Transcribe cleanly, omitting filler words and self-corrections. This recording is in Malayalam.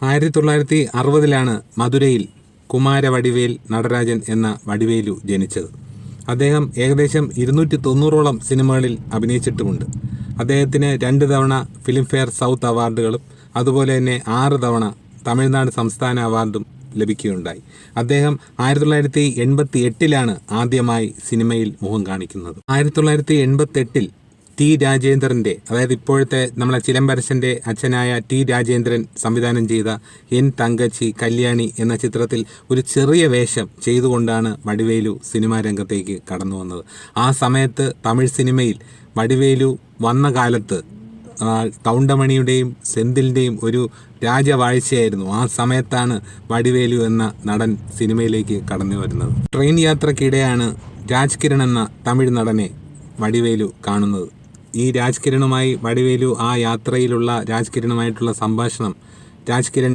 1960 മധുരയിൽ കുമാരവടിവേൽ നടരാജൻ എന്ന വടിവേലു ജനിച്ചത്. അദ്ദേഹം ഏകദേശം 290ഓളം സിനിമകളിൽ അഭിനയിച്ചിട്ടുമുണ്ട്. അദ്ദേഹത്തിന് 2 തവണ ഫിലിംഫെയർ സൗത്ത് അവാർഡുകളും അതുപോലെ തന്നെ 6 തവണ തമിഴ്നാട് സംസ്ഥാന അവാർഡും ലഭിക്കുകയുണ്ടായി. അദ്ദേഹം 1988 ആദ്യമായി സിനിമയിൽ മുഖം കാണിക്കുന്നത്. 1988 ടി രാജേന്ദ്രൻ്റെ, അതായത് ഇപ്പോഴത്തെ നമ്മളെ ചിലമ്പരശൻ്റെ അച്ഛനായ ടി രാജേന്ദ്രൻ സംവിധാനം ചെയ്ത എൻ തങ്കച്ചി കല്യാണി എന്ന ചിത്രത്തിൽ ഒരു ചെറിയ വേഷം ചെയ്തുകൊണ്ടാണ് വടിവേലു സിനിമാ രംഗത്തേക്ക് കടന്നു വന്നത്. ആ സമയത്ത് തമിഴ് സിനിമയിൽ വടിവേലു വന്ന കാലത്ത് കൗണ്ടമണിയുടെയും സെന്തിലിൻ്റെയും ഒരു രാജവാഴ്ചയായിരുന്നു. ആ സമയത്താണ് വടിവേലു എന്ന നടൻ സിനിമയിലേക്ക് കടന്നു വരുന്നത്. ട്രെയിൻ യാത്രക്കിടെയാണ് രാജ്കിരൺ എന്ന തമിഴ് നടനെ വടിവേലു കാണുന്നത്. ഈ രാജ്കിരണുമായി വടിവേലു ആ യാത്രയിലുള്ള രാജ്കിരണുമായിട്ടുള്ള സംഭാഷണം രാജ്കിരൺ